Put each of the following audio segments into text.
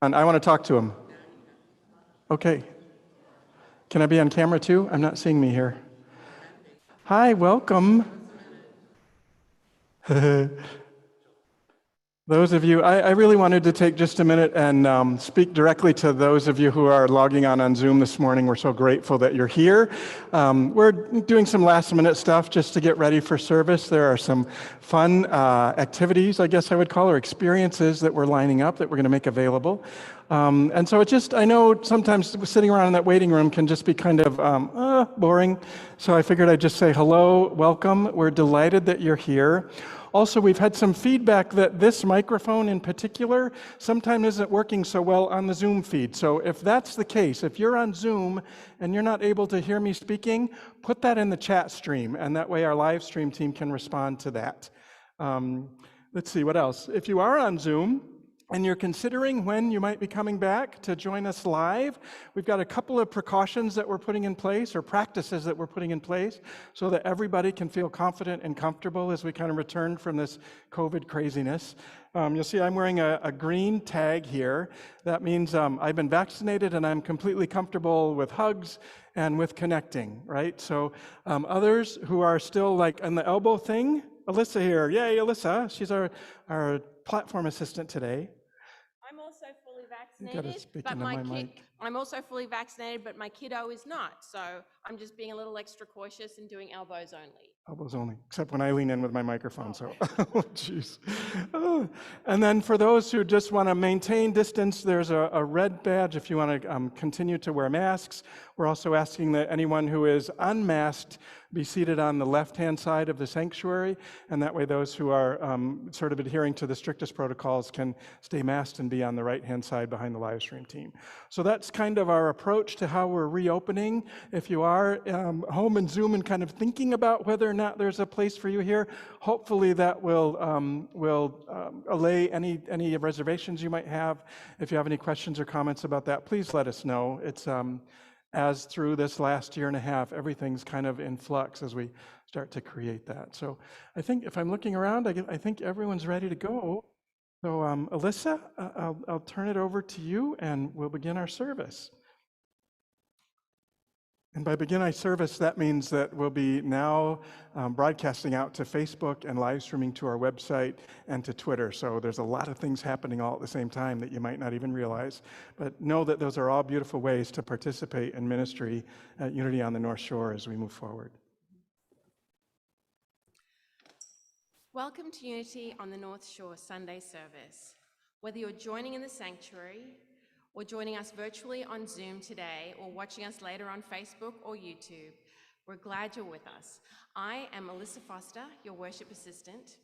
And I want to talk to him. Okay. Can I be on camera too? I'm not seeing me here. Hi, welcome. Those of you, I really wanted to take just a minute and speak directly to those of you who are logging on Zoom this morning. We're so grateful that you're here. We're doing some last minute stuff just to get ready for service. There are some fun activities, I guess I would call, or experiences that we're lining up that we're going to make available. And so I know sometimes sitting around in that waiting room can just be kind of boring. So I figured I'd just say hello, welcome. We're delighted that you're here. Also, we've had some feedback that this microphone in particular sometimes isn't working so well on the Zoom feed. So if that's the case, if you're on Zoom and you're not able to hear me speaking, put that in the chat stream, and that way our live stream team can respond to that. Let's see, what else? If you are on Zoom, and you're considering when you might be coming back to join us live, we've got a couple of precautions that we're putting in place, or practices that we're putting in place, so that everybody can feel confident and comfortable as we kind of return from this COVID craziness. You'll see I'm wearing a green tag here. That means I've been vaccinated and I'm completely comfortable with hugs and with connecting, right? So others who are still like in the elbow thing, Alyssa here. Yay, Alyssa. She's our platform assistant today. I'm also fully vaccinated, but my kiddo is not. So I'm just being a little extra cautious and doing elbows only. Elbows only, except when I lean in with my microphone, so, oh, jeez. And then for those who just want to maintain distance, there's a red badge if you want to continue to wear masks. We're also asking that anyone who is unmasked be seated on the left-hand side of the sanctuary, and that way those who are sort of adhering to the strictest protocols can stay masked and be on the right-hand side behind the live stream team. So that's kind of our approach to how we're reopening. If you are home and Zoom and kind of thinking about whether or not there's a place for you here, hopefully that will allay any reservations you might have. If you have any questions or comments about that, please let us know. It's as through this last year and a half, everything's kind of in flux as we start to create that. So I think if I'm looking around, I think everyone's ready to go. So Alyssa, I'll turn it over to you and we'll begin our service. And by begin our service, that means that we'll be now broadcasting out to Facebook and live streaming to our website and to Twitter. So there's a lot of things happening all at the same time that you might not even realize. But know that those are all beautiful ways to participate in ministry at Unity on the North Shore as we move forward. Welcome to Unity on the North Shore Sunday service. Whether you're joining in the sanctuary, or joining us virtually on Zoom today, or watching us later on Facebook or YouTube, we're glad you're with us. I am Alyssa Foster, your worship assistant.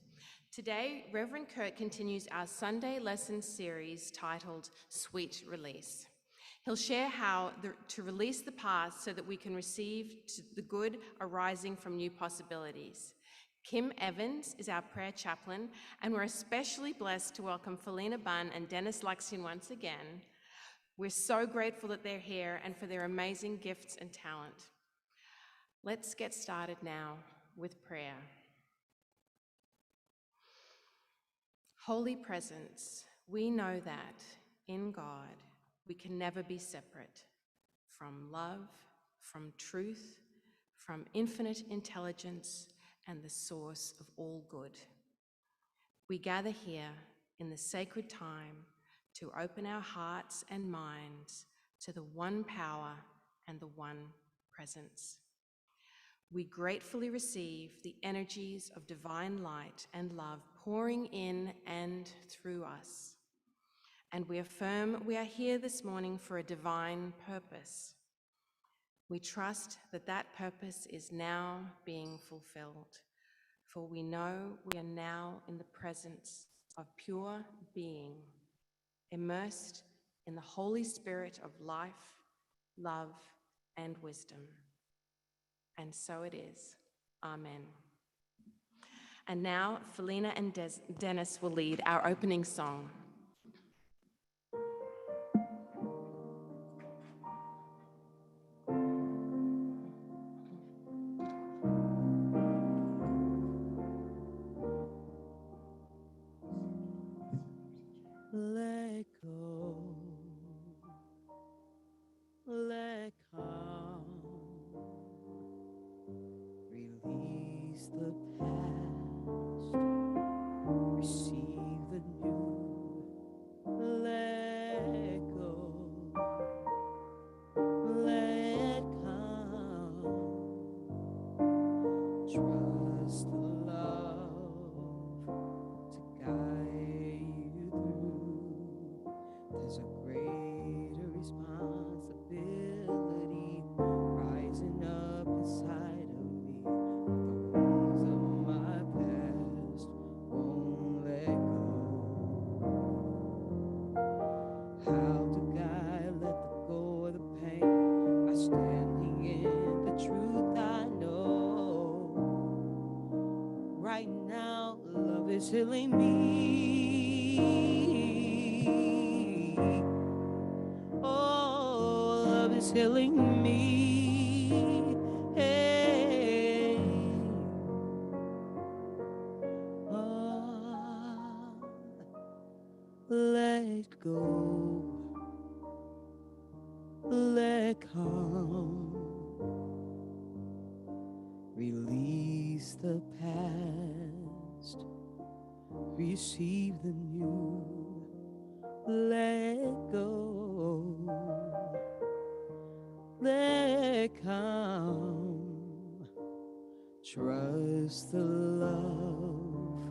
Today, Reverend Kurt continues our Sunday lesson series titled Sweet Release. He'll share how to release the past so that we can receive the good arising from new possibilities. Kim Evans is our prayer chaplain, and we're especially blessed to welcome Felina Bunn and Dennis Luxian once again. We're so grateful that they're here and for their amazing gifts and talent. Let's get started now with prayer. Holy Presence, we know that in God we can never be separate from love, from truth, from infinite intelligence, and the source of all good. We gather here in the sacred time to open our hearts and minds to the one power and the one presence. We gratefully receive the energies of divine light and love pouring in and through us. And we affirm we are here this morning for a divine purpose. We trust that that purpose is now being fulfilled, for we know we are now in the presence of pure being, immersed in the Holy Spirit of life, love, and wisdom. And so it is. Amen. And now, Felina and Dennis will lead our opening song. Let go, let come, release the past, receive the new. Let go, let come, trust the love to guide you through. There's a greater responsibility rising up inside of me. The wounds of my past won't let go. How to guide, let go of the pain by standing in the truth I know. Right now, love is healing me. Oh, love is healing me. Hey. Oh, let go, let come, release the past, receive the new. Let go, let come, trust the love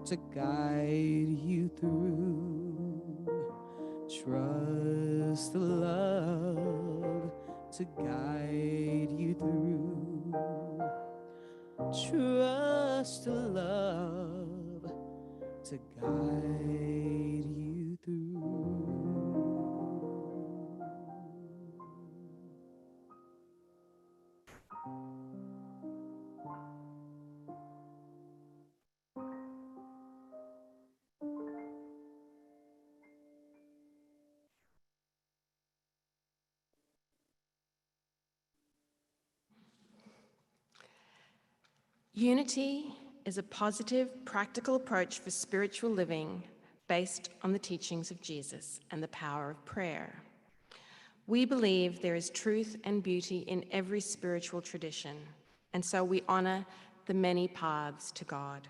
to guide you through. Trust the love to guide you through. Trust the love to guide you through. Unity is a positive, practical approach for spiritual living based on the teachings of Jesus and the power of prayer. We believe there is truth and beauty in every spiritual tradition, and so we honor the many paths to God.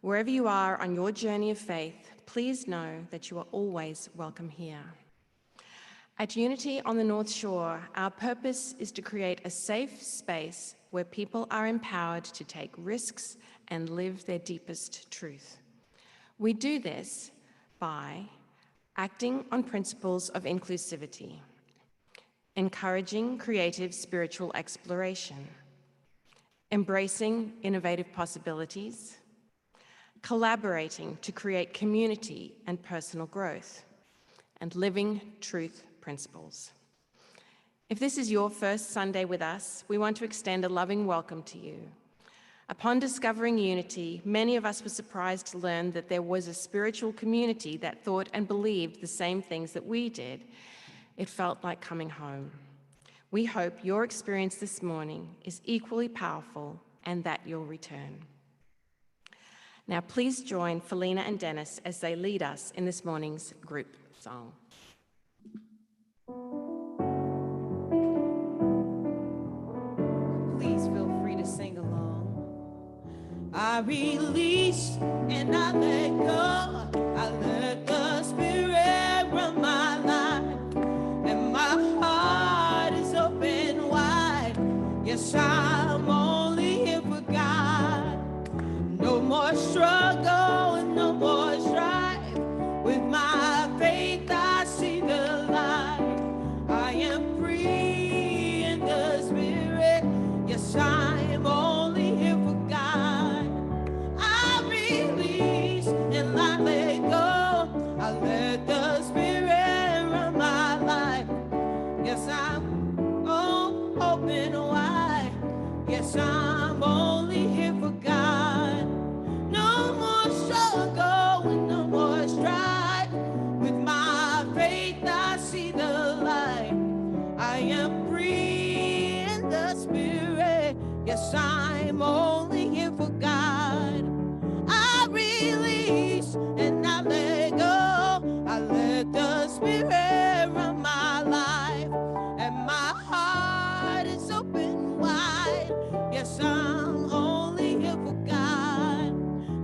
Wherever you are on your journey of faith, please know that you are always welcome here. At Unity on the North Shore, our purpose is to create a safe space where people are empowered to take risks and live their deepest truth. We do this by acting on principles of inclusivity, encouraging creative spiritual exploration, embracing innovative possibilities, collaborating to create community and personal growth, and living truth principles. If this is your first Sunday with us, we want to extend a loving welcome to you. Upon discovering Unity, many of us were surprised to learn that there was a spiritual community that thought and believed the same things that we did. It felt like coming home. We hope your experience this morning is equally powerful and that you'll return. Now please join Felina and Dennis as they lead us in this morning's group song. Please feel free to sing along. I release and I let go. I let the Spirit run my life, and my heart is open wide. Yes, I'm only here for God. No more struggle and no more strife. With my faith, I see the light. I am free in the Spirit. Yes, I am only here for God. I release and I let go. I let the Spirit run my life. Yes, I'm open wide. Yes, I'm only here for God. No more struggle and no more strife. With my faith, I see the light. I am free in the Spirit. Yes, I'm only here for God. I release and I let go. I let the Spirit run my life, and my heart is open wide. Yes, I'm only here for God.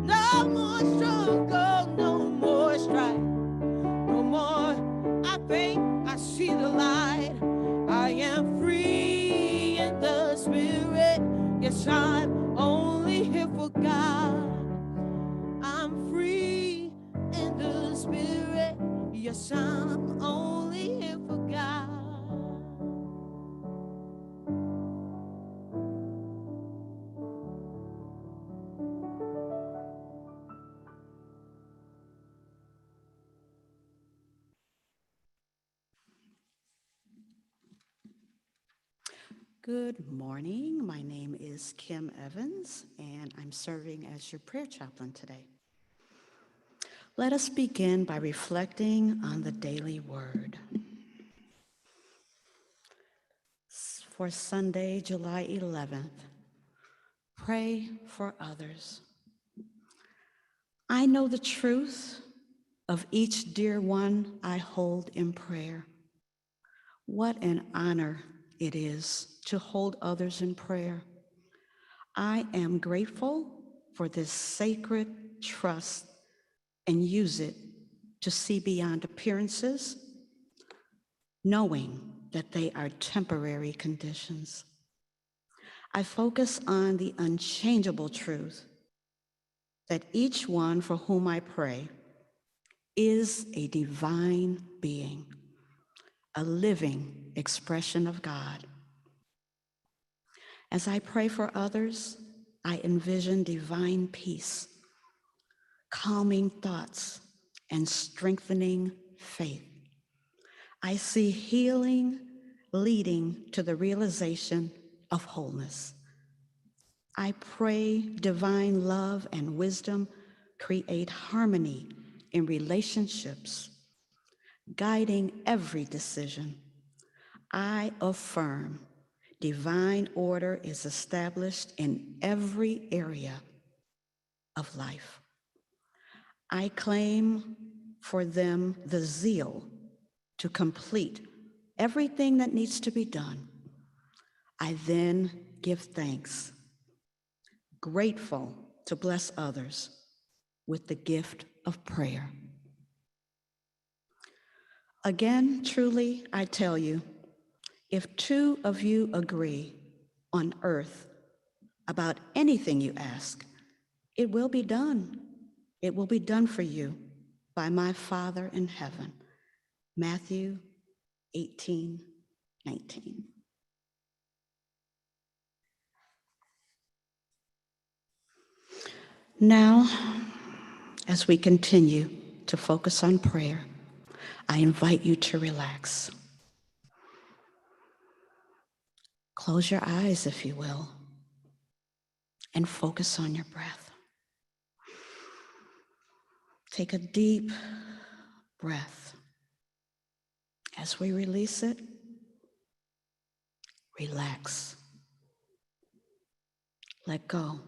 No more struggle, no more strife, no more. I think I see the light. I am free in the Spirit. Yes, I'm only here for God. I'm free in the Spirit. Yes, I'm only here for God. Good morning. My name is Kim Evans, and I'm serving as your prayer chaplain today. Let us begin by reflecting on the daily word. For Sunday, July 11th, pray for others. I know the truth of each dear one I hold in prayer. What an honor it is to hold others in prayer. I am grateful for this sacred trust and use it to see beyond appearances, knowing that they are temporary conditions. I focus on the unchangeable truth that each one for whom I pray is a divine being, a living expression of God. As I pray for others, I envision divine peace, calming thoughts, and strengthening faith. I see healing leading to the realization of wholeness. I pray divine love and wisdom create harmony in relationships, guiding every decision. I affirm divine order is established in every area of life. I claim for them the zeal to complete everything that needs to be done. I then give thanks, grateful to bless others with the gift of prayer. Again, truly, I tell you, if two of you agree on earth about anything you ask, it will be done. It will be done for you by my Father in heaven. Matthew 18:19. Now, as we continue to focus on prayer, I invite you to relax. Close your eyes, if you will, and focus on your breath. Take a deep breath. As we release it, Relax. Let go.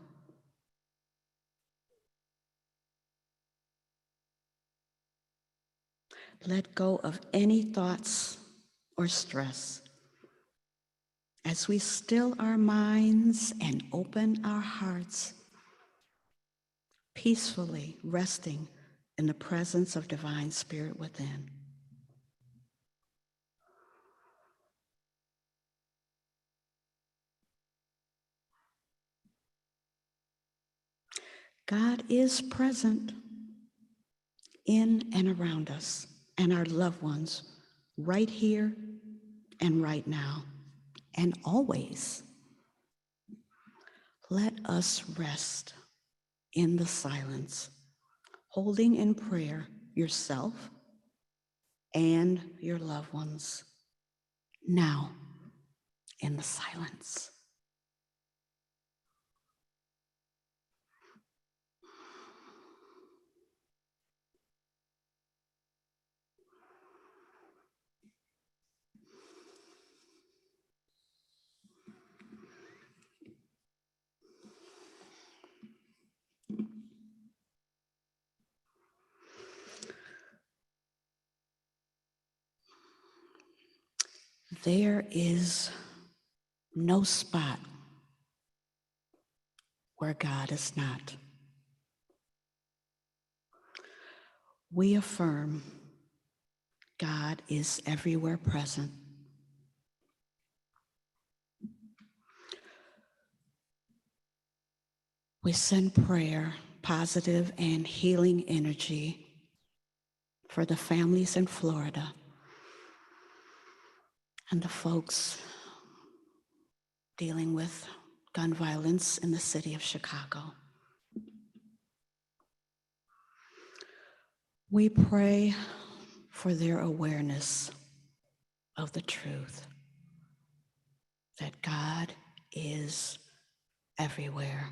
Let go of any thoughts or stress. As we still our minds and open our hearts, peacefully resting in the presence of Divine Spirit within. God is present in and around us and our loved ones right here and right now and always. Let us rest in the silence, holding in prayer yourself and your loved ones now in the silence. There is no spot where God is not. We affirm God is everywhere present. We send prayer, positive and healing energy for the families in Florida and the folks dealing with gun violence in the city of Chicago. We pray for their awareness of the truth that God is everywhere,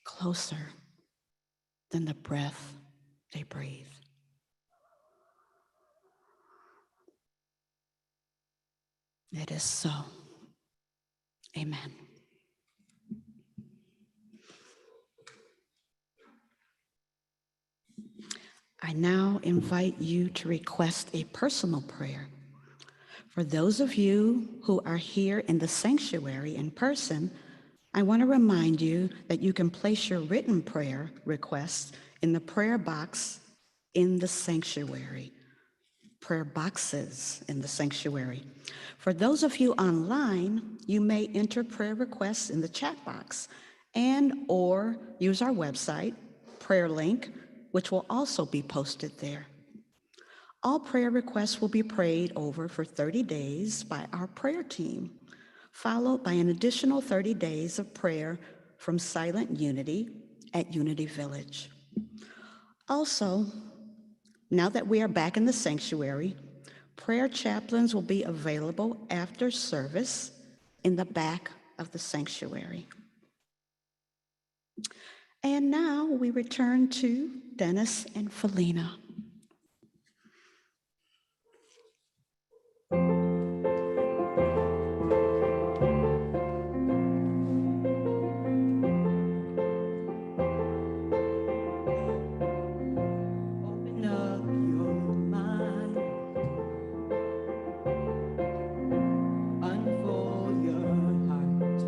closer than the breath they breathe. It is so. Amen. I now invite you to request a personal prayer. For those of you who are here in the sanctuary in person, I want to remind you that you can place your written prayer requests in the prayer box in the sanctuary. Prayer boxes in the sanctuary. For those of you online, you may enter prayer requests in the chat box and or use our website, prayer link, which will also be posted there. All prayer requests will be prayed over for 30 days by our prayer team, followed by an additional 30 days of prayer from Silent Unity at Unity Village. Also, now that we are back in the sanctuary, prayer chaplains will be available after service in the back of the sanctuary. And now we return to Dennis and Felina. Open up your mind, unfold your heart,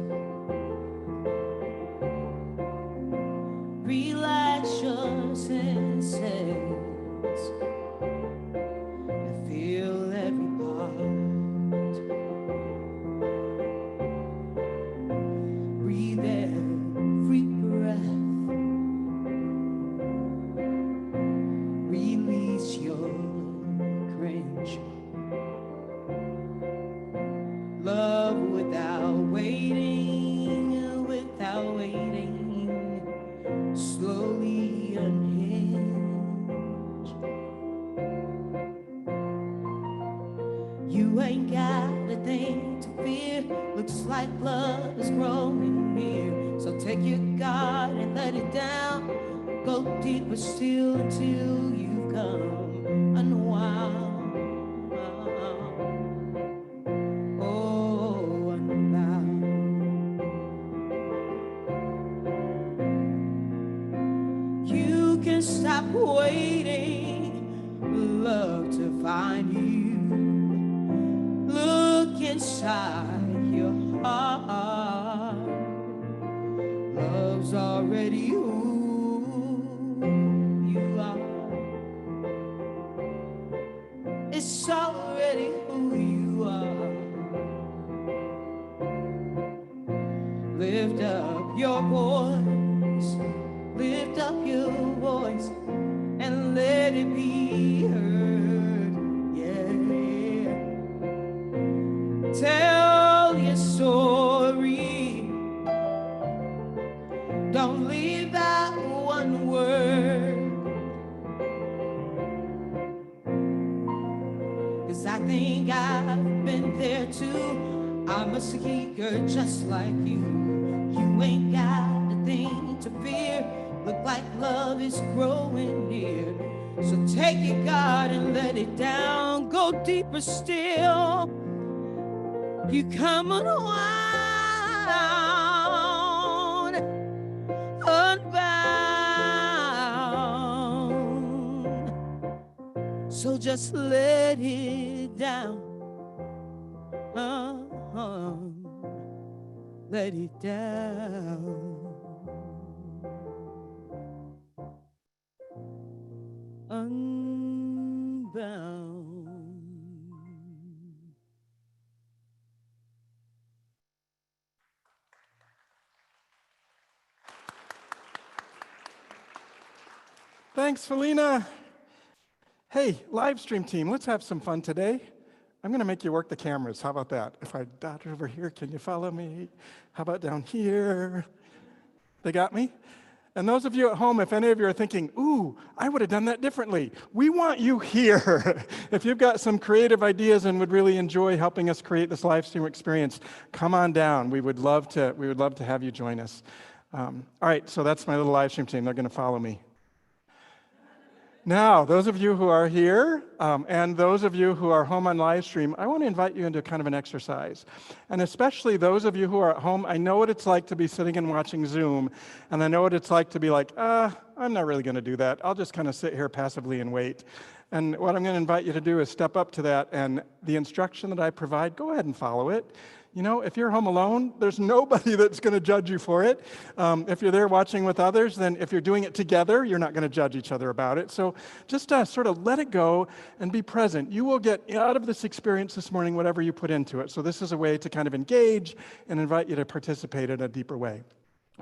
relax your senses, and feel every part. Breathe every breath, release your cringe. Love without waiting, without waiting. Slowly unhinge. You ain't got a thing to fear. Looks like love is growing near. So take your guard and let it down. Go deeper still until you come unwound. Oh. you can stop waiting, love to find you. Look inside your heart. Love's already who you are. It's already who you are. Lift up your voice, lift up your voice, and let it be heard. Yeah. Tell your story. Don't leave that one word. 'Cause I think I've been there too. I'm a seeker just like you. You ain't got a thing to fear. Look like love is growing near. So take your guard and let it down. Go deeper still. You come unwound, unbound. So just let it down. Let it down. Unbound. Thanks, Felina. Hey, Livestream team, let's have some fun today. I'm going to make you work the cameras. How about that? If I dot over here, can you follow me? How about down here? They got me? And those of you at home, if any of you are thinking, ooh, I would have done that differently, we want you here. If you've got some creative ideas and would really enjoy helping us create this live stream experience, come on down. We would love to have you join us. All right, so that's my little live stream team. They're going to follow me. Now, those of you who are here and those of you who are home on live stream, I want to invite you into kind of an exercise. And especially those of you who are at home, I know what it's like to be sitting and watching Zoom, and I know what it's like to be like, I'm not really going to do that. I'll just kind of sit here passively and wait. And what I'm going to invite you to do is step up to that, and the instruction that I provide, go ahead and follow it. You know, if you're home alone, there's nobody that's going to judge you for it. If you're there watching with others, then if you're doing it together, you're not going to judge each other about it. So just sort of let it go and be present. You will get out of this experience this morning whatever you put into it. So this is a way to kind of engage and invite you to participate in a deeper way,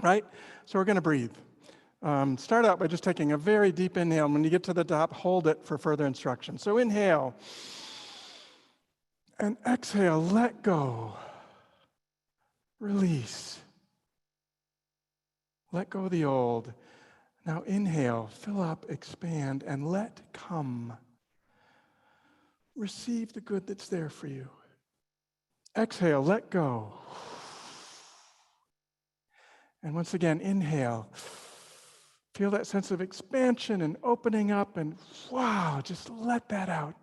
right? So we're going to breathe. Start out by just taking a very deep inhale. And when you get to the top, hold it for further instruction. So inhale and exhale, let go. Release. Let go of the old. Now inhale, fill up, expand, and let come. Receive the good that's there for you. Exhale, let go. And once again, inhale. Feel that sense of expansion and opening up, and wow, just let that out.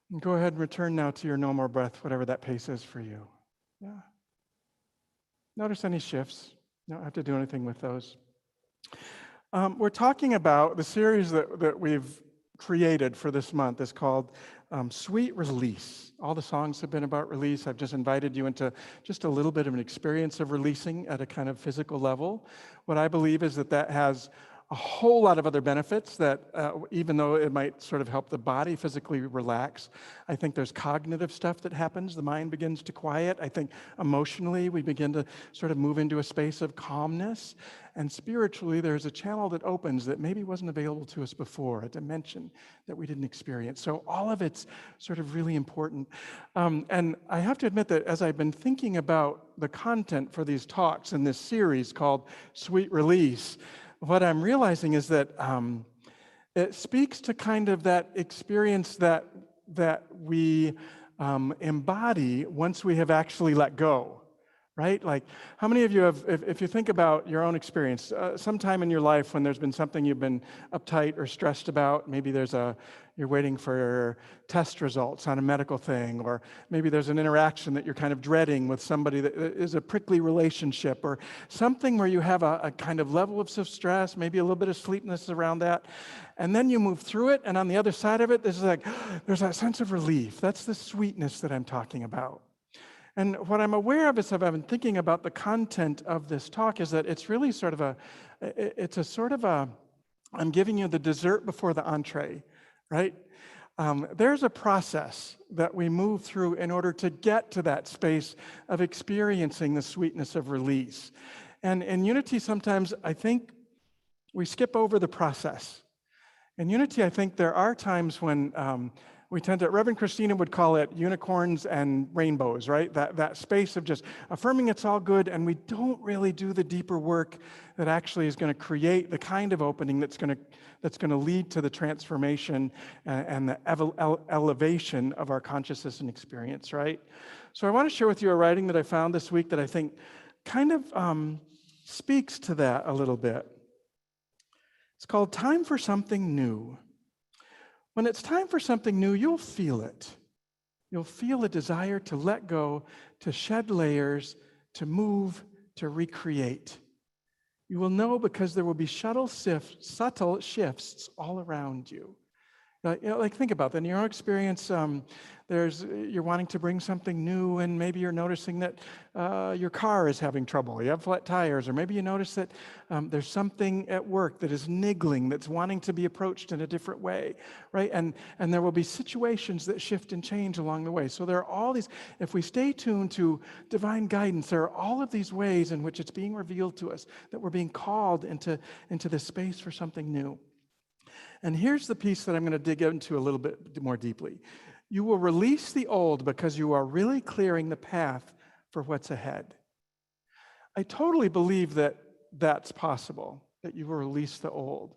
And go ahead and return now to your normal breath, whatever that pace is for you. Yeah. Notice any shifts. You don't have to do anything with those. We're talking about the series that we've created for this month is called Sweet Release. All the songs have been about release. I've just invited you into just a little bit of an experience of releasing at a kind of physical level. What I believe is that has a whole lot of other benefits that even though it might sort of help the body physically relax, I think there's cognitive stuff that happens. The mind begins to quiet. I think emotionally we begin to sort of move into a space of calmness. And spiritually there's a channel that opens that maybe wasn't available to us before, a dimension that we didn't experience. So all of it's sort of really important. And I have to admit that as I've been thinking about the content for these talks in this series called Sweet Release, what I'm realizing is that it speaks to kind of that experience that we embody once we have actually let go, right? Like, how many of you have, if you think about your own experience, sometime in your life when there's been something you've been uptight or stressed about, maybe you're waiting for test results on a medical thing, or maybe there's an interaction that you're kind of dreading with somebody that is a prickly relationship, or something where you have a kind of level of stress, maybe a little bit of sleepiness around that, and then you move through it, and on the other side of it, there's that sense of relief. That's the sweetness that I'm talking about. And what I'm aware of as I've been thinking about the content of this talk is that it's really I'm giving you the dessert before the entree, right? There's a process that we move through in order to get to that space of experiencing the sweetness of release. And in Unity, sometimes I think we skip over the process. In Unity, I think there are times when we tend to, Reverend Christina would call it unicorns and rainbows, right? That space of just affirming it's all good, and we don't really do the deeper work that actually is going to create the kind of opening that's going to lead to the transformation and the elevation of our consciousness and experience, right? So I want to share with you a writing that I found this week that I think kind of speaks to that a little bit. It's called Time for Something New. When it's time for something new, you'll feel it. You'll feel a desire to let go, to shed layers, to move, to recreate. You will know because there will be subtle shifts all around you. Like think about that. In your own experience, you're wanting to bring something new, and maybe you're noticing that your car is having trouble. You have flat tires, or maybe you notice that there's something at work that is niggling, that's wanting to be approached in a different way, right? And there will be situations that shift and change along the way. So there are all these, if we stay tuned to divine guidance, there are all of these ways in which it's being revealed to us that we're being called into this space for something new. And here's the piece that I'm going to dig into a little bit more deeply. You will release the old because you are really clearing the path for what's ahead. I totally believe that that's possible, that you will release the old.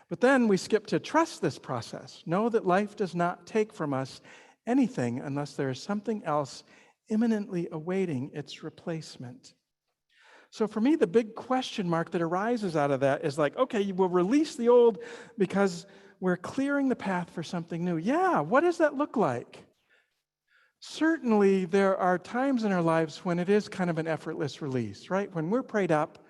But then we skip to trust this process. Know that life does not take from us anything unless there is something else imminently awaiting its replacement. So for me, the big question mark that arises out of that is like, okay, you will release the old because we're clearing the path for something new. Yeah, what does that look like? Certainly, there are times in our lives when it is kind of an effortless release, right? When we're prayed up,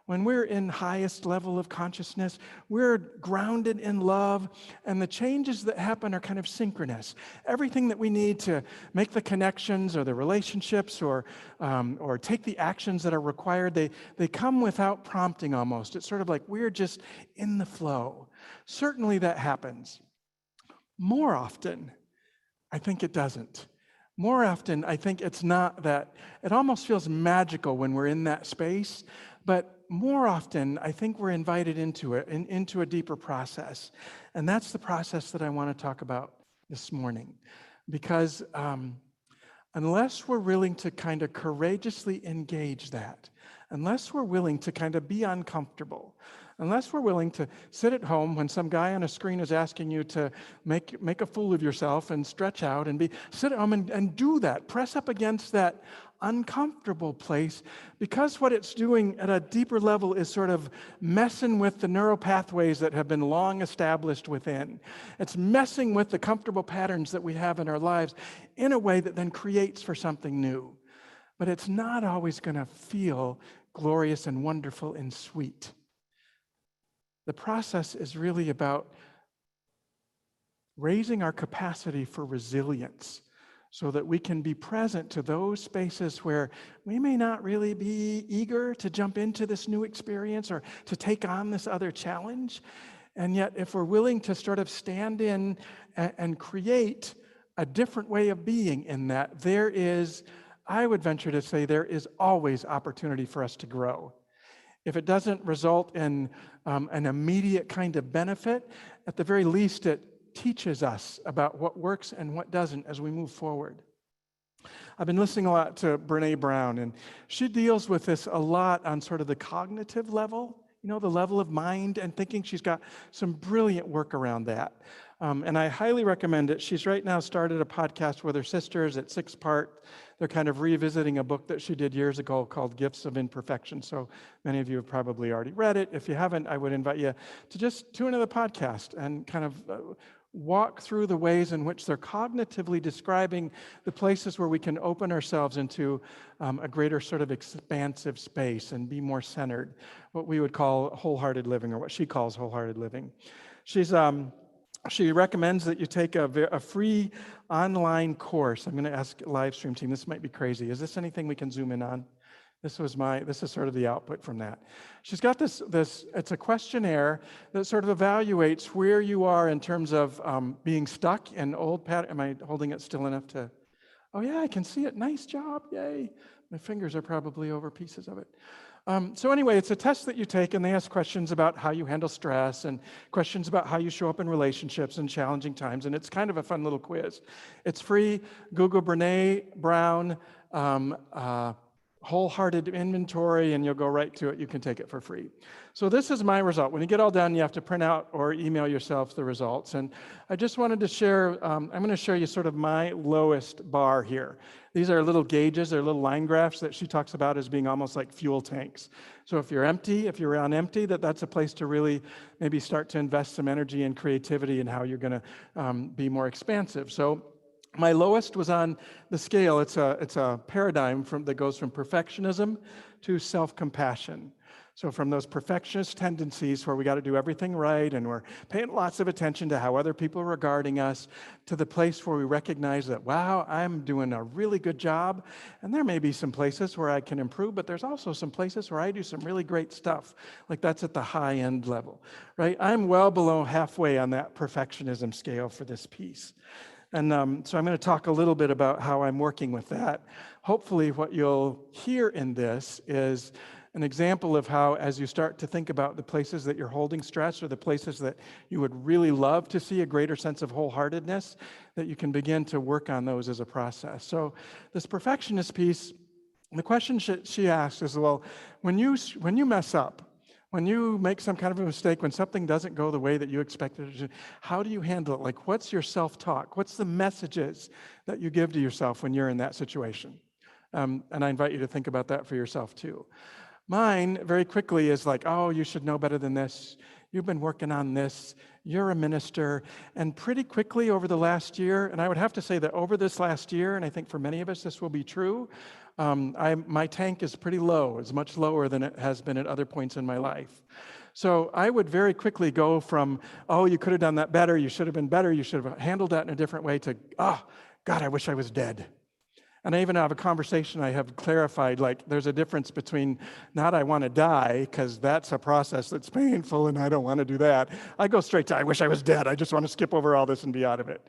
when we're in highest level of consciousness, we're grounded in love, and the changes that happen are kind of synchronous. Everything that we need to make the connections or the relationships or take the actions that are required, they come without prompting almost. It's sort of like we're just in the flow. Certainly that happens. More often, I think it doesn't. More often, I think it's not that. It almost feels magical when we're in that space, but more often, I think we're invited into it, into a deeper process. And that's the process that I want to talk about this morning. Because unless we're willing to kind of courageously engage that, unless we're willing to kind of be uncomfortable, unless we're willing to sit at home when some guy on a screen is asking you to make a fool of yourself and stretch out and sit at home and do that, press up against that uncomfortable place, because what it's doing at a deeper level is sort of messing with the neural pathways that have been long established within. It's messing with the comfortable patterns that we have in our lives in a way that then creates for something new. But it's not always going to feel glorious and wonderful and sweet. The process is really about raising our capacity for resilience so that we can be present to those spaces where we may not really be eager to jump into this new experience or to take on this other challenge. And yet, if we're willing to sort of stand in and create a different way of being in that, there is, I would venture to say, there is always opportunity for us to grow. If it doesn't result in an immediate kind of benefit, at the very least it teaches us about what works and what doesn't as we move forward. I've been listening a lot to Brené Brown, and she deals with this a lot on sort of the cognitive level, the level of mind and thinking. She's got some brilliant work around that. And I highly recommend it. She's right now started a podcast with her sisters. It's 6-part. They're kind of revisiting a book that she did years ago called Gifts of Imperfection. So many of you have probably already read it. If you haven't, I would invite you to just tune into the podcast and kind of walk through the ways in which they're cognitively describing the places where we can open ourselves into a greater sort of expansive space and be more centered, what we would call wholehearted living, or what she calls wholehearted living. She recommends that you take a free online course. I'm going to ask Livestream team, this might be crazy. Is this anything we can zoom in on? This is sort of the output from that. She's got this, it's a questionnaire that sort of evaluates where you are in terms of being stuck in old pattern. Am I holding it still enough to, oh yeah, I can see it, nice job, yay. My fingers are probably over pieces of it. So anyway, it's a test that you take, and they ask questions about how you handle stress and questions about how you show up in relationships in challenging times, and it's kind of a fun little quiz. It's free. Google Brene Brown wholehearted inventory, and you'll go right to it. You can take it for free. So this is my result. When you get all done, you have to print out or email yourself the results. And I just wanted to share, I'm going to show you sort of my lowest bar here. These are little gauges, they're little line graphs that she talks about as being almost like fuel tanks. So if you're empty, if you're on empty, that's a place to really maybe start to invest some energy and creativity in how you're going to be more expansive. So my lowest was on the scale. It's a paradigm that goes from perfectionism to self-compassion. So from those perfectionist tendencies where we got to do everything right and we're paying lots of attention to how other people are regarding us, to the place where we recognize that, wow, I'm doing a really good job, and there may be some places where I can improve, but there's also some places where I do some really great stuff. Like that's at the high end level, right? I'm well below halfway on that perfectionism scale for this piece. And so I'm going to talk a little bit about how I'm working with that. Hopefully what you'll hear in this is an example of how, as you start to think about the places that you're holding stress or the places that you would really love to see a greater sense of wholeheartedness, that you can begin to work on those as a process. So this perfectionist piece, the question she asks is, well, when you mess up, when you make some kind of a mistake, when something doesn't go the way that you expected it to, how do you handle it? Like, what's your self-talk? What's the messages that you give to yourself when you're in that situation? And I invite you to think about that for yourself too. Mine, very quickly, is like, oh, you should know better than this. You've been working on this. You're a minister. And pretty quickly over the last year, and I would have to say that over this last year, and I think for many of us this will be true, my tank is pretty low. It's much lower than it has been at other points in my life. So I would very quickly go from, oh, you could have done that better, you should have been better, you should have handled that in a different way, to, oh, God, I wish I was dead. And I even have a conversation I have clarified, like there's a difference between not I want to die, because that's a process that's painful and I don't want to do that. I go straight to I wish I was dead. I just want to skip over all this and be out of it.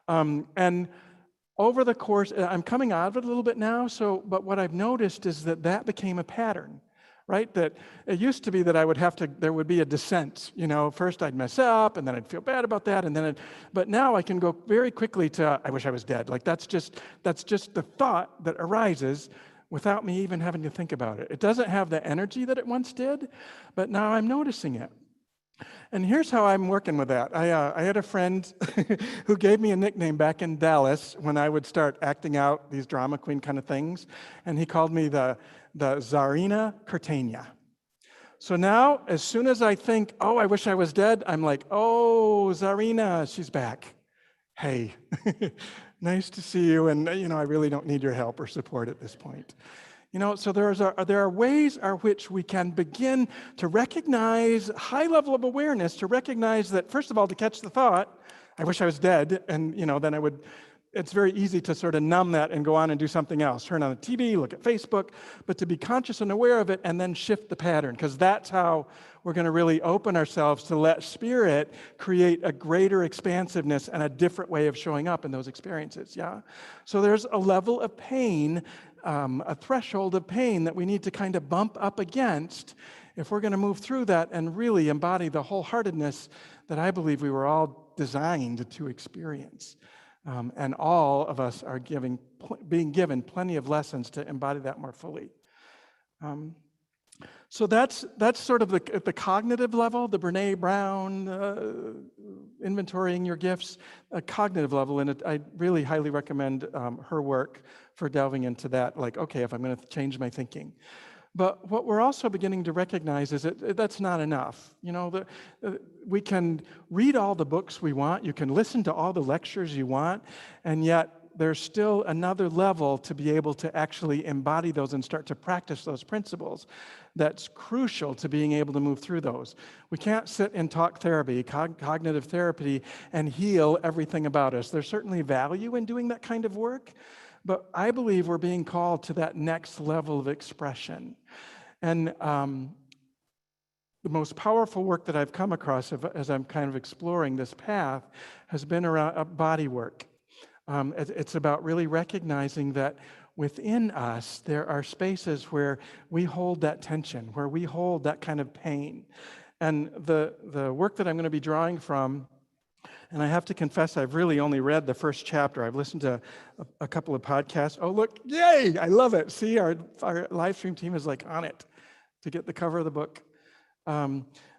And over the course, I'm coming out of it a little bit now, but what I've noticed is that became a pattern. Right? That it used to be that there would be a descent. First I'd mess up, and then I'd feel bad about that, but now I can go very quickly to, I wish I was dead. Like that's just the thought that arises without me even having to think about it. It doesn't have the energy that it once did, but now I'm noticing it. And here's how I'm working with that. I had a friend who gave me a nickname back in Dallas when I would start acting out these drama queen kind of things, and he called me the Tsarina Kurtania. So now, as soon as I think, oh, I wish I was dead, I'm like, oh, Tsarina, she's back. Hey, nice to see you, and I really don't need your help or support at this point. So there are ways in which we can begin to recognize a high level of awareness, to recognize that, first of all, to catch the thought, I wish I was dead, and then it's very easy to sort of numb that and go on and do something else. Turn on the TV, look at Facebook, but to be conscious and aware of it and then shift the pattern, because that's how we're going to really open ourselves to let Spirit create a greater expansiveness and a different way of showing up in those experiences, yeah? So there's a level of pain, a threshold of pain that we need to kind of bump up against if we're going to move through that and really embody the wholeheartedness that I believe we were all designed to experience. And all of us are being given plenty of lessons to embody that more fully. So that's sort of at the cognitive level, the Brene Brown inventorying your gifts, a cognitive level, and I really highly recommend her work for delving into that. Like, okay, if I'm going to change my thinking. But what we're also beginning to recognize is that that's not enough. You know, we can read all the books we want, you can listen to all the lectures you want, and yet there's still another level to be able to actually embody those and start to practice those principles that's crucial to being able to move through those. We can't sit in talk therapy, cognitive therapy, and heal everything about us. There's certainly value in doing that kind of work, but I believe we're being called to that next level of expression. And the most powerful work that I've come across as I'm kind of exploring this path has been around body work. It's about really recognizing that within us, there are spaces where we hold that tension, where we hold that kind of pain. And the work that I'm going to be drawing from, and I have to confess, I've really only read the first chapter. I've listened to a couple of podcasts. Oh, look, yay, I love it. See, our live stream team is like on it to get the cover of the book.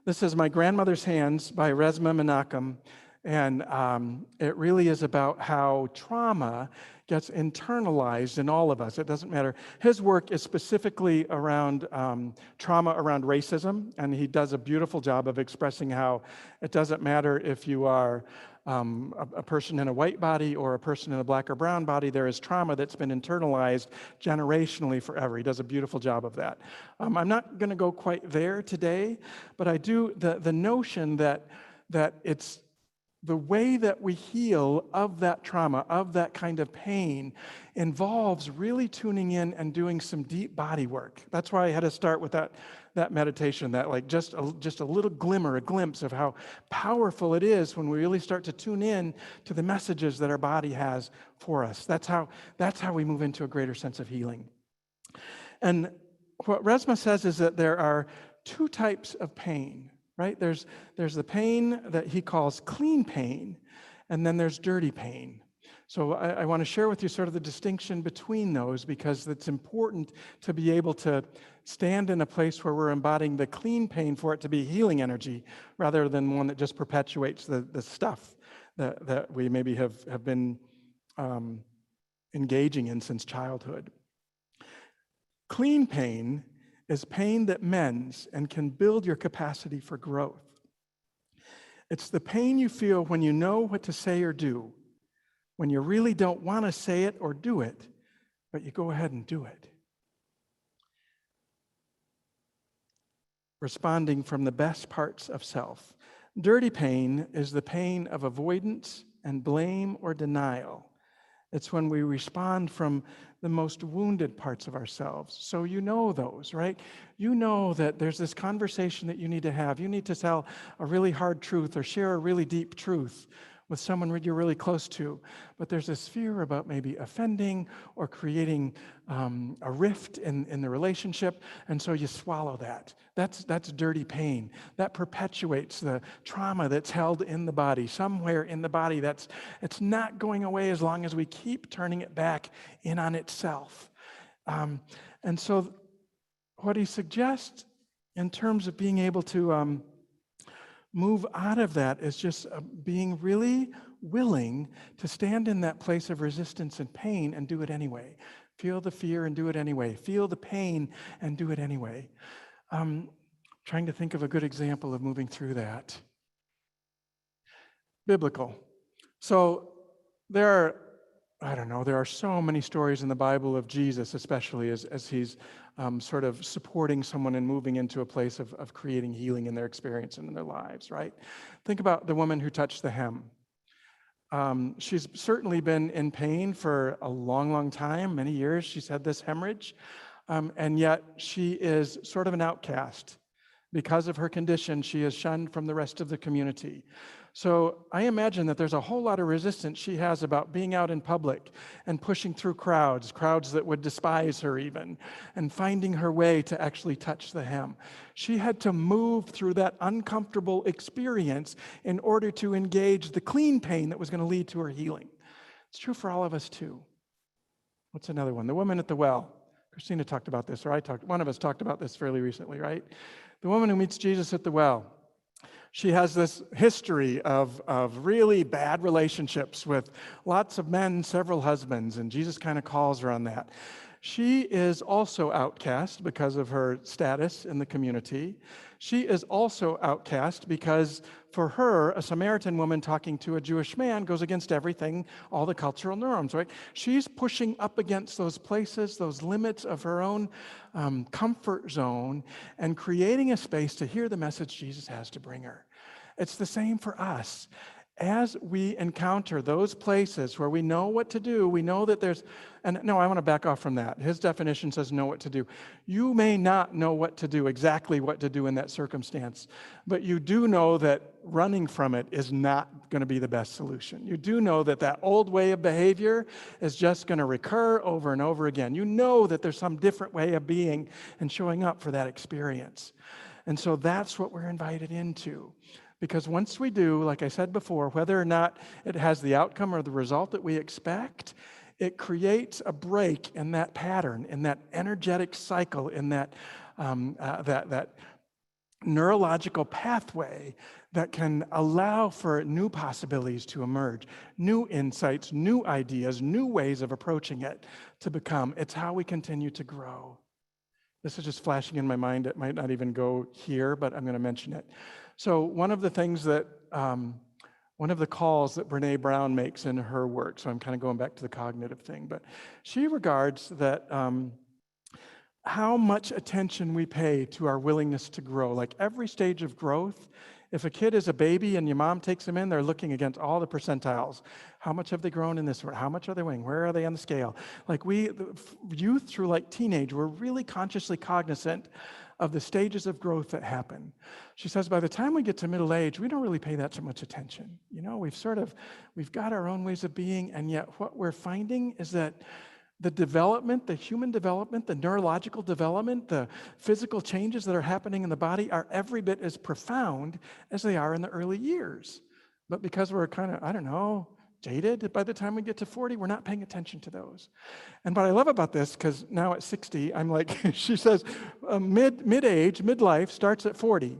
This is My Grandmother's Hands by Resmaa Menakem. And it really is about how trauma gets internalized in all of us. It doesn't matter. His work is specifically around trauma around racism, and he does a beautiful job of expressing how it doesn't matter if you are a person in a white body or a person in a black or brown body. There is trauma that's been internalized generationally forever. He does a beautiful job of that. I'm not going to go quite there today, but I do, the notion that it's the way that we heal of that trauma, of that kind of pain, involves really tuning in and doing some deep body work. That's why I had to start with that meditation, that like just a little glimmer, a glimpse of how powerful it is when we really start to tune in to the messages that our body has for us. That's how we move into a greater sense of healing. And what Resmaa says is that there are two types of pain. Right? There's the pain that he calls clean pain, and then there's dirty pain. So I want to share with you sort of the distinction between those, because it's important to be able to stand in a place where we're embodying the clean pain for it to be healing energy, rather than one that just perpetuates the stuff that we maybe have been engaging in since childhood. Clean pain is pain that mends and can build your capacity for growth. It's the pain you feel when you know what to say or do, when you really don't want to say it or do it, but you go ahead and do it. Responding from the best parts of self. Dirty pain is the pain of avoidance and blame or denial. It's when we respond from the most wounded parts of ourselves. So you know those, right? You know that there's this conversation that you need to have. You need to tell a really hard truth or share a really deep truth with someone you're really close to. But there's this fear about maybe offending or creating a rift in the relationship, and so you swallow that. That's dirty pain. That perpetuates the trauma that's held in the body, somewhere in the body it's not going away as long as we keep turning it back in on itself. And so what he suggests in terms of being able to move out of that is just being really willing to stand in that place of resistance and pain and do it anyway. Feel the fear and do it anyway. Feel the pain and do it anyway. Trying to think of a good example of moving through that. Biblical. So there are so many stories in the Bible of Jesus, especially as he's sort of supporting someone and moving into a place of creating healing in their experience and in their lives, right? Think about the woman who touched the hem. She's certainly been in pain for a long, long time, many years. She's had this hemorrhage, and yet she is sort of an outcast. Because of her condition, she is shunned from the rest of the community. So I imagine that there's a whole lot of resistance she has about being out in public and pushing through crowds that would despise her even, and finding her way to actually touch the hem. She had to move through that uncomfortable experience in order to engage the clean pain that was going to lead to her healing. It's true for all of us too. What's another one? The woman at the well. Christina talked about this, or one of us talked about this fairly recently, right? The woman who meets Jesus at the well. She has this history of really bad relationships with lots of men, several husbands, and Jesus kind of calls her on that. She is also outcast because of her status in the community. She is also outcast because for her, a Samaritan woman talking to a Jewish man goes against everything, all the cultural norms, right? She's pushing up against those places, those limits of her own comfort zone, and creating a space to hear the message Jesus has to bring her. It's the same for us. As we encounter those places where we know what to do, we know that there's, and no, I want to back off from that. His definition says know what to do. You may not know what to do, exactly what to do in that circumstance, but you do know that running from it is not going to be the best solution. You do know that that old way of behavior is just going to recur over and over again. You know that there's some different way of being and showing up for that experience. And so that's what we're invited into. Because once we do, like I said before, whether or not it has the outcome or the result that we expect, it creates a break in that pattern, in that energetic cycle, in that neurological pathway that can allow for new possibilities to emerge, new insights, new ideas, new ways of approaching it to become. It's how we continue to grow. This is just flashing in my mind. It might not even go here, but I'm going to mention it. So one of the things that, one of the calls that Brene Brown makes in her work, so I'm kind of going back to the cognitive thing, but she regards that how much attention we pay to our willingness to grow. Like every stage of growth, if a kid is a baby and your mom takes them in, they're looking against all the percentiles. How much have they grown in this? How much are they weighing? Where are they on the scale? Like youth through like teenage, we're really consciously cognizant of the stages of growth that happen. She says by the time we get to middle age, we don't really pay that so much attention. You know, we've got our own ways of being, and yet what we're finding is that the development, the human development, the neurological development, the physical changes that are happening in the body are every bit as profound as they are in the early years. But because we're kind of, jaded, by the time we get to 40, we're not paying attention to those. And what I love about this, because now at 60, I'm like, she says, mid-age, midlife starts at 40,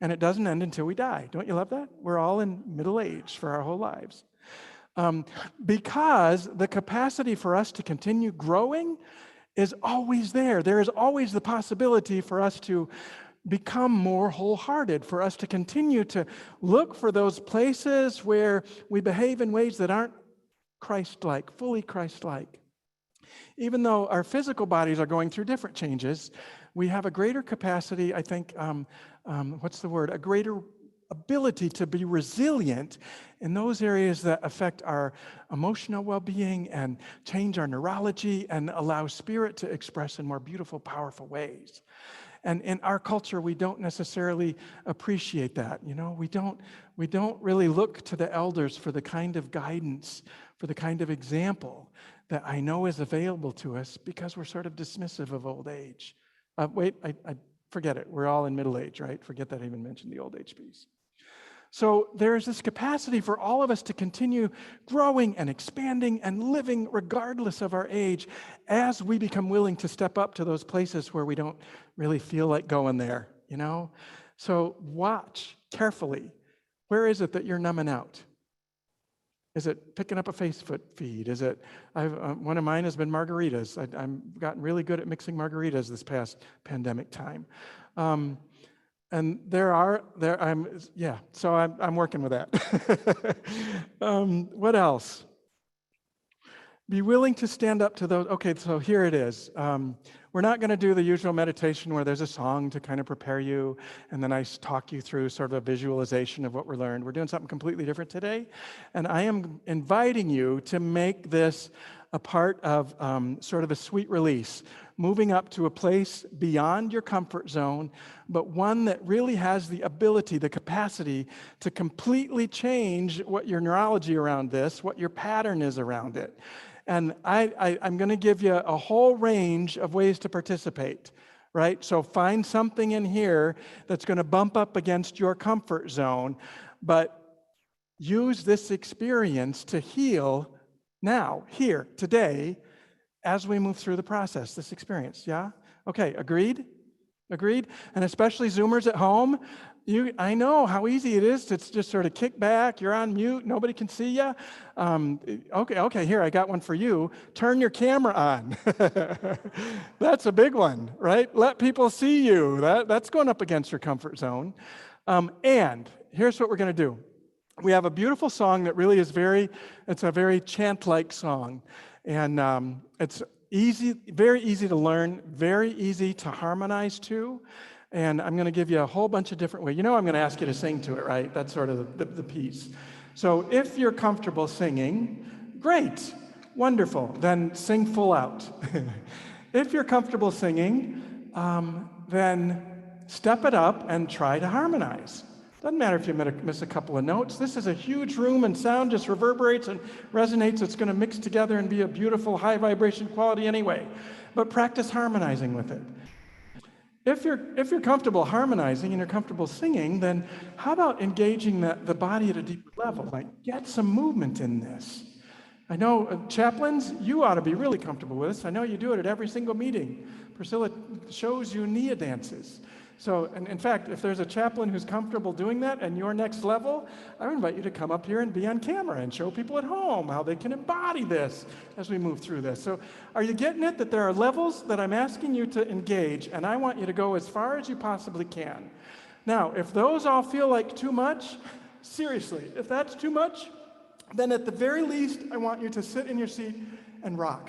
and it doesn't end until we die. Don't you love that? We're all in middle age for our whole lives. Because the capacity for us to continue growing is always there. There is always the possibility for us to become more wholehearted, for us to continue to look for those places where we behave in ways that aren't Christ-like, fully Christ-like. Even though our physical bodies are going through different changes, we have a greater capacity, I think, a greater ability to be resilient in those areas that affect our emotional well-being and change our neurology and allow spirit to express in more beautiful, powerful ways. And in our culture, we don't necessarily appreciate that. You know, we don't really look to the elders for the kind of guidance, for the kind of example that I know is available to us because we're sort of dismissive of old age. I forget it. We're all in middle age, right? Forget that I even mentioned the old age piece. So there's this capacity for all of us to continue growing and expanding and living regardless of our age as we become willing to step up to those places where we don't really feel like going there, you know? So watch carefully. Where is it that you're numbing out? Is it picking up a Facebook feed? Is it, one of mine has been margaritas. I've gotten really good at mixing margaritas this past pandemic time. And so I'm working with that. What else? Be willing to stand up to those. Okay, so here it is. We're not going to do the usual meditation where there's a song to kind of prepare you, and then I talk you through sort of a visualization of what we learned. We're doing something completely different today, and I am inviting you to make this a part of sort of a sweet release, moving up to a place beyond your comfort zone, but one that really has the ability, the capacity to completely change what your neurology around this, what your pattern is around it. And I'm going to give you a whole range of ways to participate, right? So find something in here that's going to bump up against your comfort zone, but use this experience to heal now, here, today, as we move through the process, this experience. Yeah? Okay, agreed? Agreed? And especially Zoomers at home, I know how easy it is to just sort of kick back. You're on mute. Nobody can see you. Okay, here, I got one for you. Turn your camera on. That's a big one, right? Let people see you. That's going up against your comfort zone. And here's what we're going to do. We have a beautiful song that really is it's a very chant-like song. And it's easy, very easy to learn, very easy to harmonize to. And I'm going to give you a whole bunch of different ways. I'm going to ask you to sing to it, right? That's sort of the piece. So if you're comfortable singing, great, wonderful, then sing full out. If you're comfortable singing, then step it up and try to harmonize. Doesn't matter if you miss a couple of notes. This is a huge room and sound just reverberates and resonates. It's going to mix together and be a beautiful high vibration quality anyway. But practice harmonizing with it. If you're comfortable harmonizing and you're comfortable singing, then how about engaging the body at a deeper level? Like, get some movement in this. I know chaplains, you ought to be really comfortable with this. I know you do it at every single meeting. Priscilla shows you Nia dances. So, and in fact, if there's a chaplain who's comfortable doing that and you're next level, I would invite you to come up here and be on camera and show people at home how they can embody this as we move through this. So are you getting it that there are levels that I'm asking you to engage, and I want you to go as far as you possibly can. Now, if those all feel like too much, seriously, if that's too much, then at the very least, I want you to sit in your seat and rock.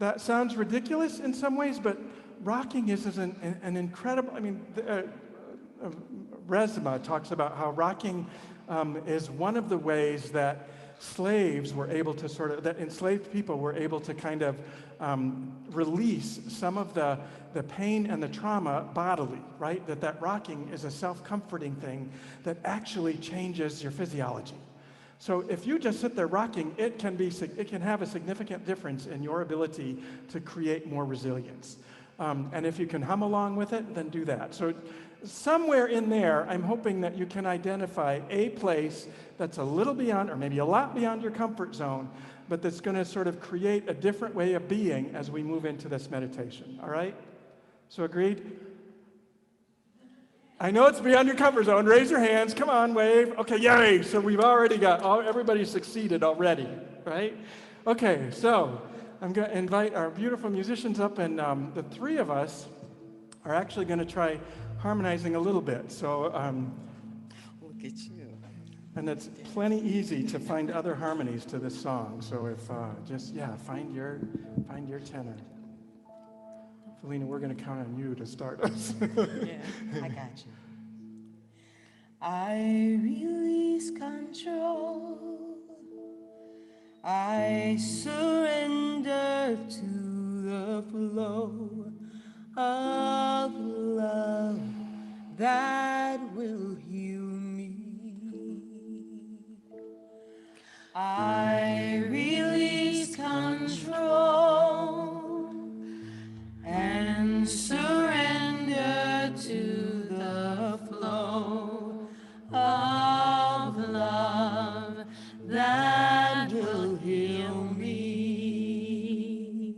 That sounds ridiculous in some ways, but rocking is an incredible, Resma talks about how rocking is one of the ways that slaves were able to that enslaved people were able to kind of release some of the pain and the trauma bodily, right? That rocking is a self-comforting thing that actually changes your physiology. So if you just sit there rocking, it can have a significant difference in your ability to create more resilience. And if you can hum along with it, then do that. So somewhere in there, I'm hoping that you can identify a place that's a little beyond, or maybe a lot beyond your comfort zone, but that's going to sort of create a different way of being as we move into this meditation. All right? So agreed? I know it's beyond your comfort zone. Raise your hands. Come on, wave. Okay, yay. So we've already everybody succeeded already, right? Okay, so I'm going to invite our beautiful musicians up, and the three of us are actually going to try harmonizing a little bit. So, Look at you. and it's plenty easy to find other harmonies to this song. So if find your tenor. Felina, we're going to count on you to start us. Yeah, I got you. I release control. I surrender to the flow of love that will heal me. I release control and surrender to the flow of love that will heal me.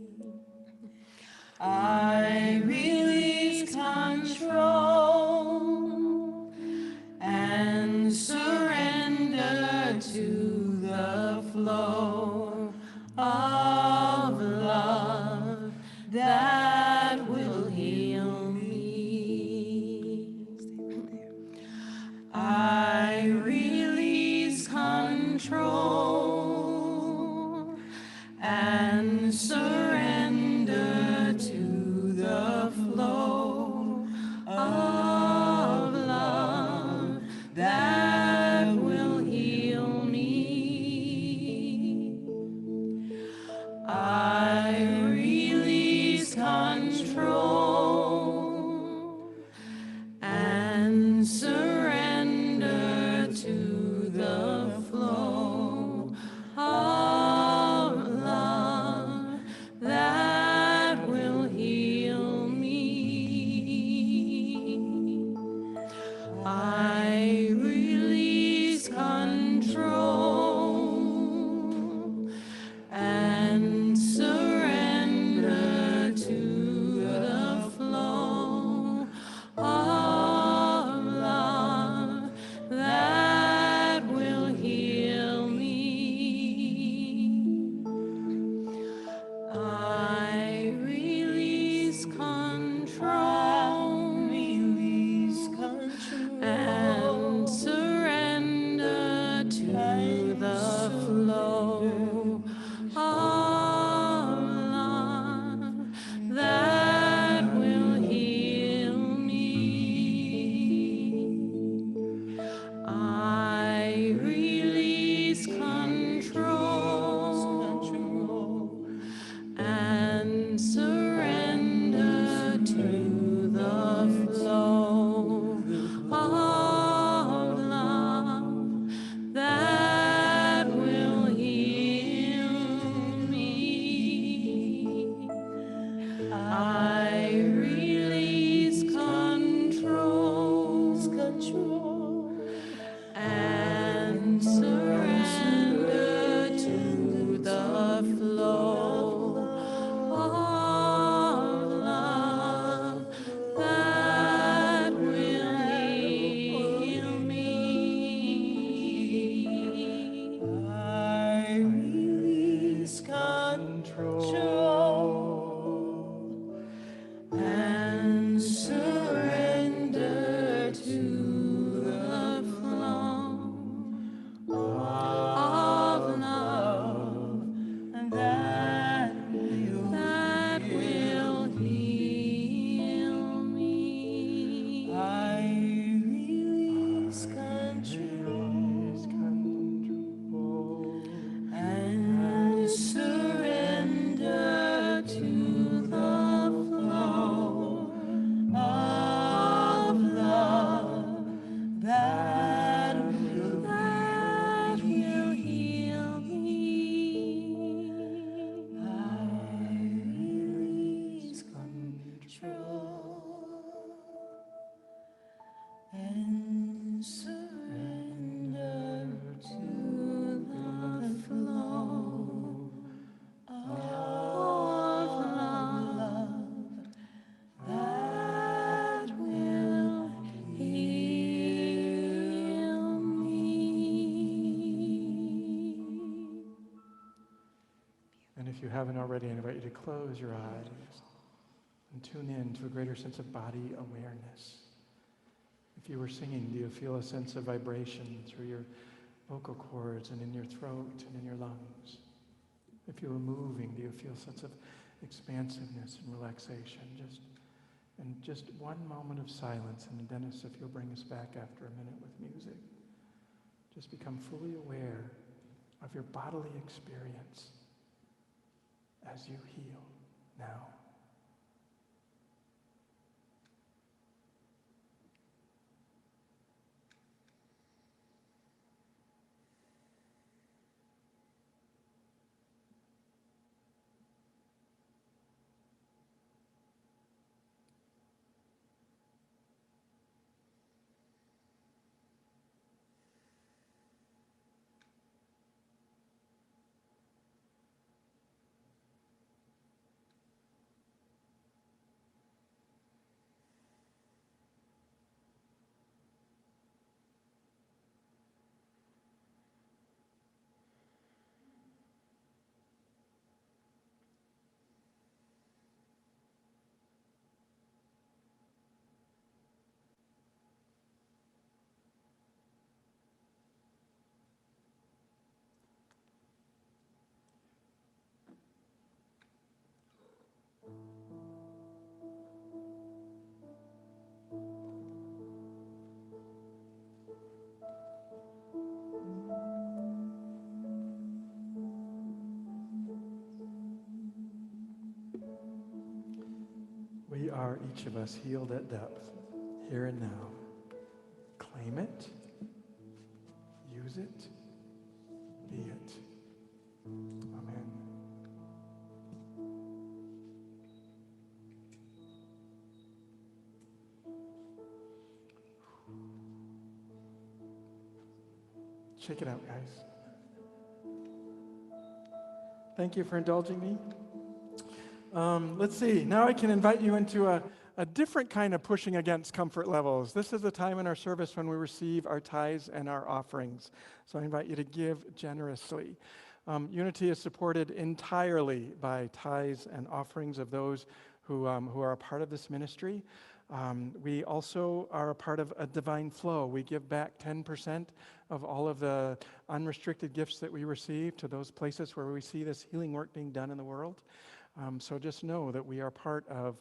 I release control and surrender to the flow of love that will heal me. I release control and surrender to the flow of love that will heal me. I release control and surrender to the flow of love that will heal me. I release control and I release control and surrender to the flow of love that will heal me. I release control and surrender to the flow of love that will heal me. I release control and surrender to the flow of love that will heal me. I release control and surrender to the flow of love that will heal me. And if you haven't already, I invite you to close your eyes and tune in to a greater sense of body awareness. If you were singing, do you feel a sense of vibration through your vocal cords and in your throat and in your lungs? If you were moving, do you feel a sense of expansiveness and relaxation? Just one moment of silence, and Dennis, if you'll bring us back after a minute with music. Just become fully aware of your bodily experience as you heal now. We are, each of us, healed at depth, here and now. Claim it, use it, be it. Amen. Shake it out, guys. Thank you for indulging me. Let's see. Now I can invite you into a different kind of pushing against comfort levels. This is the time in our service when we receive our tithes and our offerings. So I invite you to give generously. Unity is supported entirely by tithes and offerings of those who are a part of this ministry. We also are a part of a divine flow. We give back 10% of all of the unrestricted gifts that we receive to those places where we see this healing work being done in the world. So just know that we are part of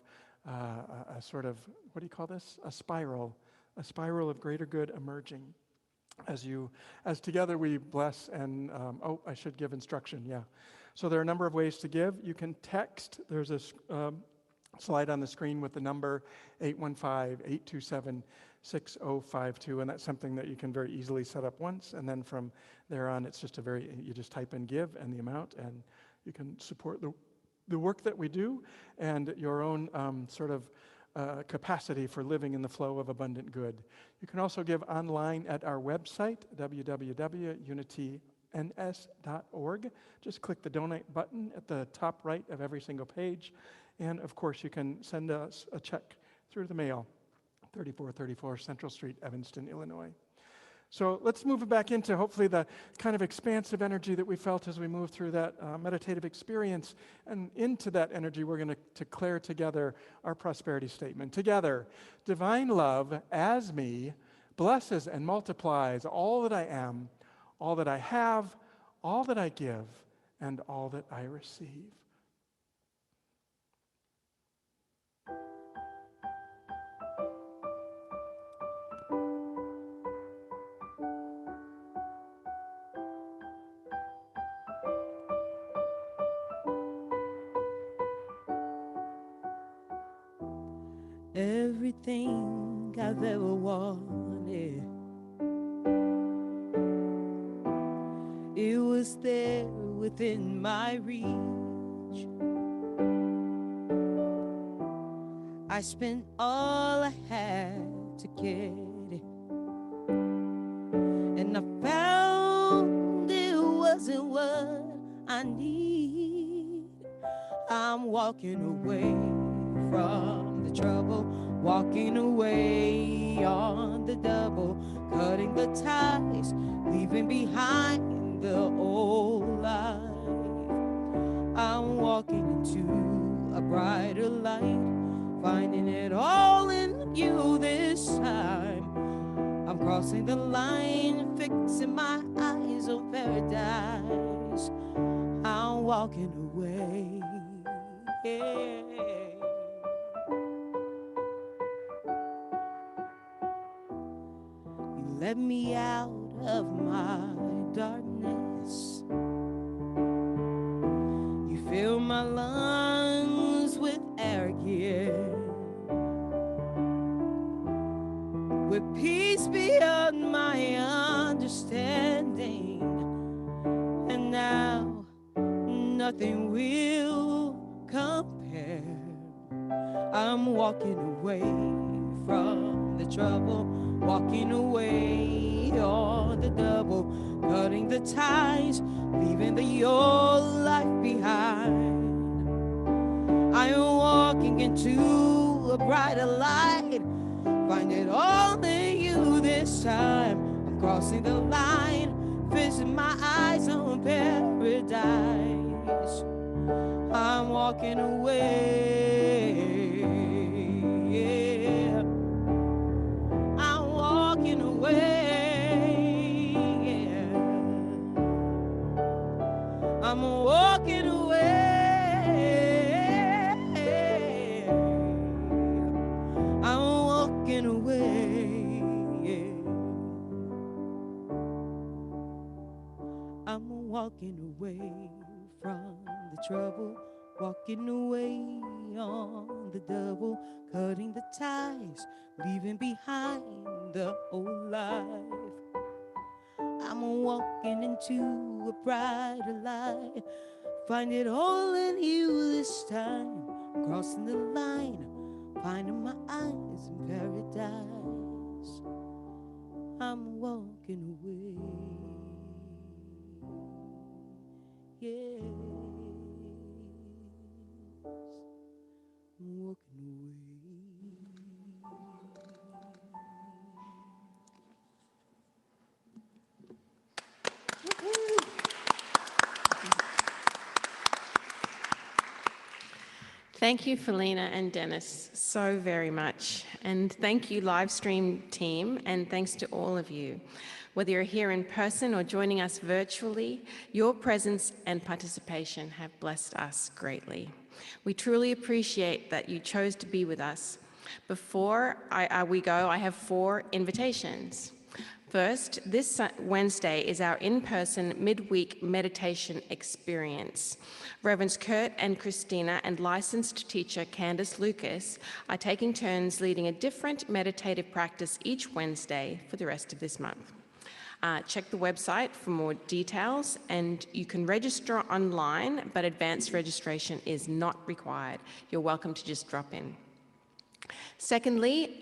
a sort of, what do you call this? A spiral of greater good emerging. As together we bless and, I should give instruction, yeah. So there are a number of ways to give. You can text. There's a slide on the screen with the number 815-827-6052, and that's something that you can very easily set up once, and then from there on, it's just you just type in give and the amount, and you can support the the work that we do and your own capacity for living in the flow of abundant good. You can also give online at our website, www.unityns.org. Just click the donate button at the top right of every single page. And of course, you can send us a check through the mail, 3434 Central Street, Evanston, Illinois. So let's move it back into hopefully the kind of expansive energy that we felt as we moved through that meditative experience. And into that energy, we're going to declare together our prosperity statement. Together, divine love as me blesses and multiplies all that I am, all that I have, all that I give, and all that I receive. Everything I've ever wanted, it was there within my reach. I spent all I had to get it, and I found it wasn't what I need. I'm walking away from the trouble, walking away on the double, cutting the ties, leaving behind the old life. I'm walking into a brighter light, finding it all in you this time. I'm crossing the line, fixing my eyes on paradise. I'm walking away. Yeah. You let me out of my darkness. You fill my lungs with air again, with peace beyond my understanding. And now nothing will compare. I'm walking away from the trouble, walking away on the double, cutting the ties, leaving the old life behind. I am walking into a brighter light, find it all in you this time. I'm crossing the line, fixing my eyes on paradise. I'm walking away, yeah. I'm walking away, yeah. I'm walking away, I'm walking away, yeah. I'm walking away from the trouble, walking away on the double, cutting the ties, leaving behind the old life. I'm walking into a brighter light, find it all in you this time. Crossing the line, finding my eyes in paradise. I'm walking away, yes, I'm walking away. Thank you, Felina and Dennis, so very much. And thank you, Livestream team, and thanks to all of you. Whether you're here in person or joining us virtually, your presence and participation have blessed us greatly. We truly appreciate that you chose to be with us. Before we go, I have 4 invitations. First, this Wednesday is our in-person midweek meditation experience. Reverends Kurt and Christina and licensed teacher Candace Lucas are taking turns leading a different meditative practice each Wednesday for the rest of this month. Check the website for more details, and you can register online, but advanced registration is not required. You're welcome to just drop in. Secondly,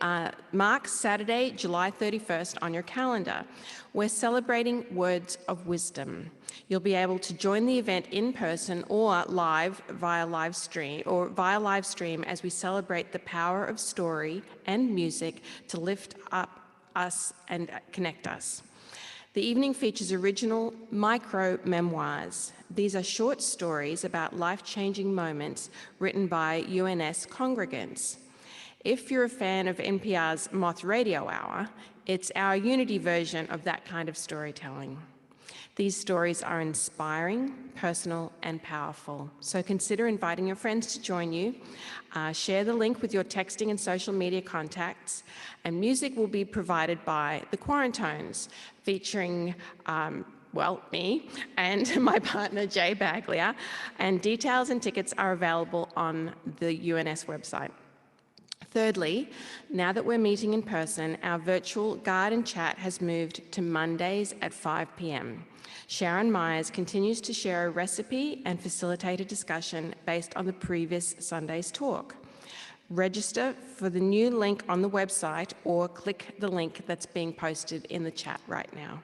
mark Saturday, July 31st on your calendar. We're celebrating Words of Wisdom. You'll be able to join the event in person or via live stream as we celebrate the power of story and music to lift up us and connect us. The evening features original micro-memoirs. These are short stories about life-changing moments written by UNS congregants. If you're a fan of NPR's Moth Radio Hour, it's our Unity version of that kind of storytelling. These stories are inspiring, personal, and powerful. So consider inviting your friends to join you. Share the link with your texting and social media contacts. And music will be provided by The Quarantones, featuring, me and my partner, Jay Baglia. And details and tickets are available on the UNS website. Thirdly, now that we're meeting in person, our virtual garden chat has moved to Mondays at 5 p.m. Sharon Myers continues to share a recipe and facilitate a discussion based on the previous Sunday's talk. Register for the new link on the website or click the link that's being posted in the chat right now.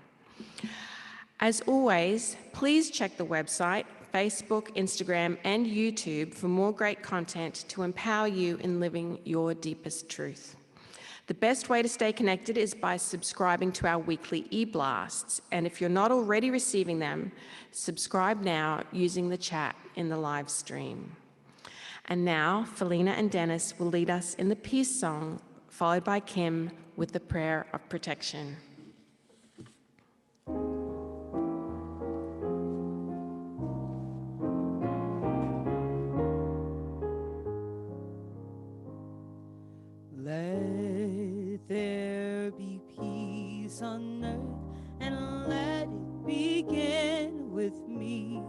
As always, please check the website, Facebook, Instagram, and YouTube for more great content to empower you in living your deepest truth. The best way to stay connected is by subscribing to our weekly e-blasts, and if you're not already receiving them, subscribe now using the chat in the live stream. And now, Felina and Dennis will lead us in the peace song, followed by Kim with the prayer of protection. Let there be peace on earth, and let it begin with me.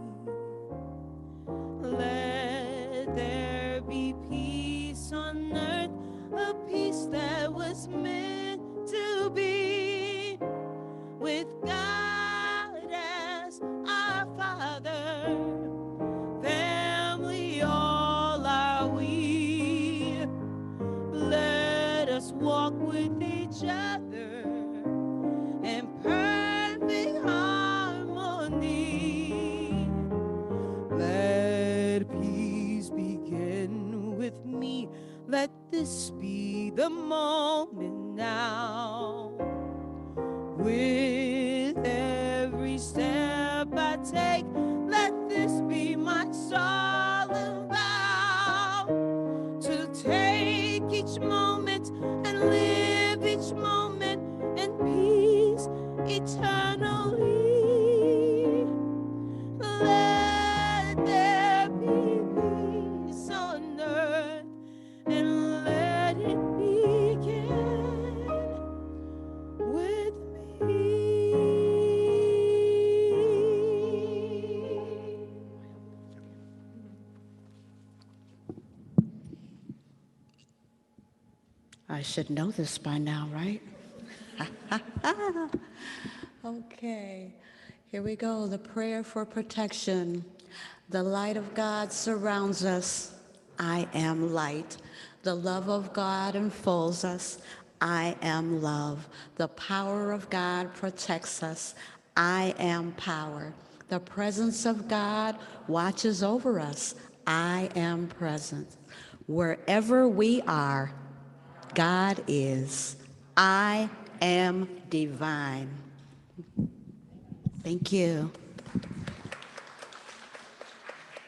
Let there be peace on earth, a peace that was meant to be, with God as our Father, family all are we. Let us walk with each other in perfect harmony. Let peace begin with me. Let this be the moment now. With every step I take, let this be my solemn vow to take each moment and live each moment in peace eternally. Let there be peace on earth, and let it begin with me. I should know this by now, right? Okay, here we go. The prayer for protection. The light of God surrounds us. I am light. The love of God enfolds us. I am love. The power of God protects us. I am power. The presence of God watches over us. I am present. Wherever we are, God is. I am divine. Thank you.